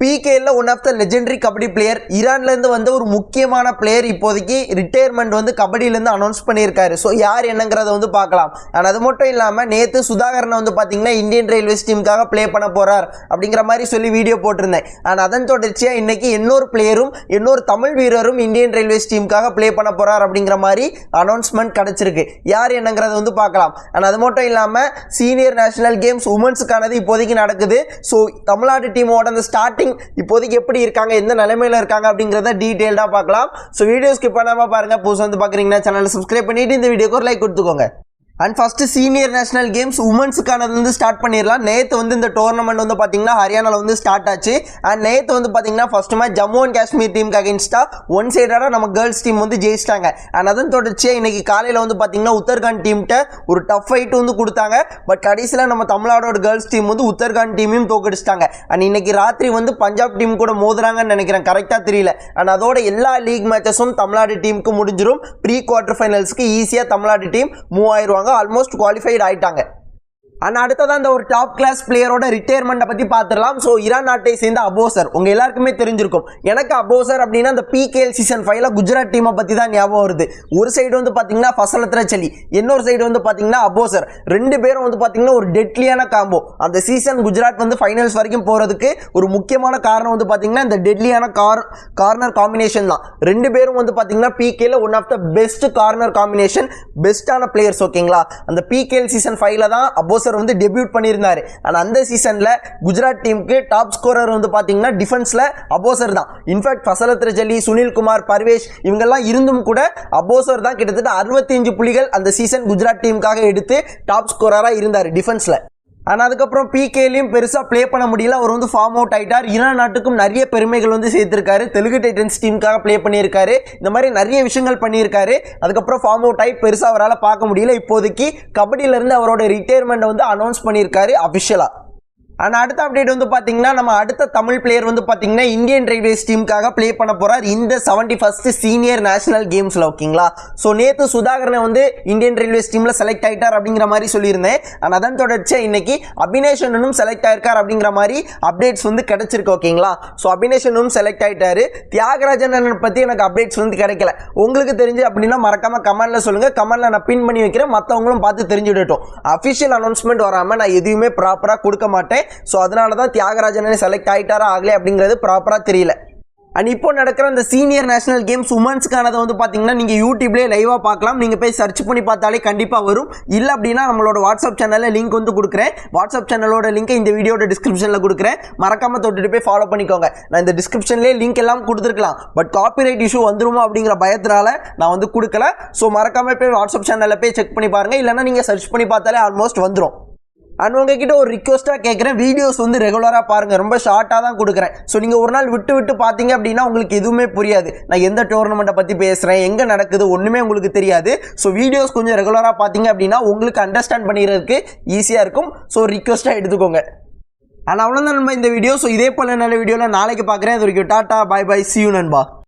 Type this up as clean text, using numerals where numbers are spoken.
PKல one of the legendary kabaddi player, ஈரான்லேருந்து வந்த ஒரு முக்கியமான பிளேயர் இப்போதைக்கு ரிட்டையர்மெண்ட் வந்து கபடியிலேருந்து அனௌன்ஸ் பண்ணியிருக்காரு. ஸோ யார் என்னங்கிறத வந்து பார்க்கலாம். அண்ட் அது மட்டும் இல்லாமல் நேற்று சுதாகரனை வந்து பார்த்தீங்கன்னா இந்தியன் ரயில்வேஸ் டீமுக்காக ப்ளே பண்ண போகிறார் அப்படிங்கிற மாதிரி சொல்லி வீடியோ போட்டிருந்தேன். அண்ட் அதன் தொடர்ச்சியாக இன்னைக்கு இன்னொரு பிளேயரும் இன்னொரு தமிழ் வீரரும் இந்தியன் ரயில்வேஸ் டீமுக்காக ப்ளே பண்ண போகிறார் அப்படிங்கிற மாதிரி அனௌன்ஸ்மெண்ட் கிடச்சிருக்கு. யார் என்னங்கிறத வந்து பார்க்கலாம். அண்ட் அது மட்டும் இல்லாமல் சீனியர் நேஷனல் கேம்ஸ் உமன்ஸுக்கானது இப்போதைக்கு நடக்குது. ஸோ தமிழ்நாடு டீமோட அந்த ஸ்டார்டிங் இப்போதைக்கு எப்படி இருக்காங்க, எந்த நிலைமையில இருக்காங்க அப்படிங்கறத டீடைலா பார்க்கலாம். சோ வீடியோ ஸ்கிப் பண்ணாம பாருங்க. புதுசா வந்து பாக்குறீங்கன்னா சேனலை சப்ஸ்கிரைப் பண்ணிட்டு இந்த வீடியோக்கு ஒரு லைக் கொடுத்துக்கோங்க. And first senior national games உமன்ஸுக்கானது வந்து ஸ்டார்ட் பண்ணிடலாம். நேற்று வந்து இந்த டோர்னமெண்ட் வந்து பார்த்தீங்கன்னா ஹரியானாவில் வந்து ஸ்டார்ட் ஆச்சு. அண்ட் நேற்று வந்து பார்த்தீங்கன்னா first match Jammu and Kashmir டீமுக்கு அகேன்ஸ்டாக ஒன் சைடாக நம்ம கேர்ள்ஸ் டீம் வந்து ஜெயிச்சிட்டாங்க. அண்ட் அதன் தொடர்ச்சியாக இன்னைக்கு காலையில் வந்து பார்த்தீங்கன்னா உத்தரகாண்ட் டீம்கிட்ட ஒரு டஃப் ஃபைட் வந்து கொடுத்தாங்க. பட் கடைசியில் நம்ம தமிழ்நாடோட கேர்ள்ஸ் டீம் வந்து உத்தரகாண்ட் டீமையும் தோக்கடிச்சிட்டாங்க. அண்ட் இன்னைக்கு ராத்திரி வந்து பஞ்சாப் டீம் கூட மோதுறாங்கன்னு நினைக்கிறேன், கரெக்டாக தெரியல. அண்ட் அதோட எல்லா லீக் மேட்சஸும் தமிழ்நாடு டீமுக்கு முடிஞ்சிடும். ப்ரீ குவார்டர் ஃபைனல்ஸ்க்கு ஈஸியாக தமிழ்நாடு டீம் மூவ் ஆயிடுவாங்க. ஆல்மோஸ்ட் குவாலிஃபைட் ஆயிட்டாங்க. அண்ட் அடுத்ததான் இந்த ஒரு டாப் கிளாஸ் பிளேயரோட ரிட்டையர்மெண்ட்டை பற்றி பார்த்துடலாம். ஸோ ஈரான் நாட்டை சேர்ந்த அபோசர் உங்கள் எல்லாருக்குமே தெரிஞ்சிருக்கும். எனக்கு அபோசர் அப்படின்னா அந்த PKL சீசன் 5ல குஜராத் டீமை பற்றி தான் ஞாபகம் வருது. ஒரு சைடு வந்து பார்த்தீங்கன்னா ஃபசலத்ர சலி, இன்னொரு சைடு வந்து பார்த்தீங்கன்னா அபோசர். ரெண்டு பேரும் வந்து பார்த்தீங்கன்னா ஒரு டெட்லியான காம்போ. அந்த சீசன் குஜராத் வந்து ஃபைனல்ஸ் வரைக்கும் போகிறதுக்கு ஒரு முக்கியமான காரணம் வந்து பார்த்தீங்கன்னா இந்த டெட்லியான கார்னர் காம்பினேஷன் தான். ரெண்டு பேரும் வந்து பார்த்தீங்கன்னா PKல one of the best corner combination, பெஸ்ட்டான பிளேயர்ஸ். ஓகேங்களா, அந்த PKL சீசன் 5ல தான் அபோசர் வந்து டெபியூட் பண்ணியிருந்தாரு. அந்த சீசன்ல குஜராத் டீமுக்கு டாப் ஸ்கோரர் வந்து பாத்தீங்கன்னா டிஃபென்ஸ்ல அபோசர் தான். இன்ஃபேக்ட் ஃபசலத்ர ஜலி, சுனில் குமார், பர்வேஷ் இவங்கெல்லாம் இருந்தும் கூட அபோசர் தான் கிட்டத்தட்ட 65 புள்ளிகள் அந்த சீசன் குஜராத் டீமுக்காக எடுத்து டாப் ஸ்கோரரா இருந்தார் டிஃபென்ஸ்ல. ஆனால் அதுக்கப்புறம் PKலையும் பெருசாக ப்ளே பண்ண முடியல. அவர் வந்து ஃபார்ம் அவுட் ஆகிட்டார். ஈரான் நாட்டுக்கும் நிறைய பெருமைகள் வந்து சேர்த்திருக்காரு. தெலுங்கு டைட்டன்ஸ் டீமுக்காக ப்ளே பண்ணியிருக்காரு. இந்த மாதிரி நிறைய விஷயங்கள் பண்ணியிருக்காரு. அதுக்கப்புறம் ஃபார்ம் அவுட் ஆகி பெருசாக அவரால் பார்க்க முடியல. இப்போதைக்கு கபடியிலேருந்து அவரோட ரிட்டையர்மெண்ட்டை வந்து அனௌன்ஸ் பண்ணியிருக்காரு அஃபிஷியலாக. அண்ட் அடுத்த அப்டேட் வந்து பார்த்தீங்கன்னா நம்ம அடுத்த தமிழ் பிளேயர் வந்து பார்த்தீங்கன்னா இந்தியன் ரயில்வேஸ் டீமுக்காக ப்ளே பண்ண போகிறார் இந்த 71st சீனியர் நேஷனல் கேம்ஸில். ஓகேங்களா, ஸோ நேற்று சுதாகரனை வந்து இந்தியன் ரயில்வேஸ் டீமில் செலக்ட் ஆகிட்டார் அப்படிங்கிற மாதிரி சொல்லியிருந்தேன். அண்ட் அதன் தொடர்ச்சியாக இன்னைக்கு அபினேஷனும் செலக்ட் ஆயிருக்கார் அப்படிங்கிற மாதிரி அப்டேட்ஸ் வந்து கிடைச்சிருக்கு. ஓகேங்களா, ஸோ அபினேஷனும் செலக்ட் ஆகிட்டாரு. தியாகராஜன் பற்றி எனக்கு அப்டேட்ஸ் வந்து கிடைக்கல. உங்களுக்கு தெரிஞ்சு அப்படின்னா மறக்காம கமெண்ட்ல சொல்லுங்கள். கமெண்ட்ல நான் பின் பண்ணி வைக்கிறேன், மற்றவங்களும் பார்த்து தெரிஞ்சுடட்டும். அஃபிஷியல் அனௌன்ஸ்மெண்ட் வராமல் நான் எதுவுமே ப்ராப்பராக கொடுக்க மாட்டேன். ஸோ அதனால தான் தியாகராஜனே செலக்ட் ஆகிட்டாரா ஆகலை அப்படிங்கிறது ப்ராப்பராக தெரியல. அண்ட் இப்போ நடக்கிற அந்த சீனியர் நேஷனல் கேம்ஸ் உமன்ஸ்க்கானதை வந்து பார்த்தீங்கன்னா நீங்கள் யூடியூப்லேயே லைவாக பார்க்கலாம். நீங்கள் போய் சர்ச் பண்ணி பார்த்தாலே கண்டிப்பாக வரும். இல்லை அப்படின்னா நம்மளோட வாட்ஸ்அப் சேனலில் லிங்க் வந்து கொடுக்குறேன். வாட்ஸ்அப் சேனலோட லிங்க் இந்த வீடியோட டிஸ்கிரிப்ஷனில் கொடுக்குறேன். மறக்காமல் தொட்டுட்டு போய் ஃபாலோ பண்ணிக்கோங்க. நான் இந்த டிஸ்கிரிப்ஷன்லேயே லிங்க் எல்லாம் கொடுத்துருக்கலாம். பட் காப்பிரைட் இஷ்யூ வந்துருமோ அப்படிங்கிற பயத்தினால நான் வந்து கொடுக்கல. ஸோ மறக்காமல் போய் வாட்ஸ்அப் சேனலில் போய் செக் பண்ணி பாருங்கள். இல்லைனா நீங்கள் சர்ச் பண்ணி பார்த்தாலே ஆல்மோஸ்ட் வந்துடும். அண்ட் உங்ககிட்ட ஒரு ரிக்வஸ்ட்டாக கேட்குறேன், வீடியோஸ் வந்து ரெகுலராக பாருங்கள். ரொம்ப ஷார்ட்டாக தான் கொடுக்குறேன். ஸோ நீங்கள் ஒரு நாள் விட்டு பார்த்தீங்க அப்படின்னா உங்களுக்கு எதுவுமே புரியாது. நான் எந்த டோர்னமெண்ட்டை பற்றி பேசுகிறேன், எங்கே நடக்குது, ஒன்றுமே உங்களுக்கு தெரியாது. ஸோ வீடியோஸ் கொஞ்சம் ரெகுலராக பார்த்தீங்க அப்படின்னா உங்களுக்கு அண்டர்ஸ்டாண்ட் பண்ணிக்கிறதுக்கு ஈஸியாக இருக்கும். ஸோ ரிக்வஸ்ட்டாக எடுத்துக்கோங்க. ஆனால் அவ்வளோதான் நண்பா இந்த வீடியோ. ஸோ இதே போல் நல்ல வீடியோவில் நாளைக்கு பார்க்குறேன். அது வரைக்கும் tata, bye bye, see you நண்பா.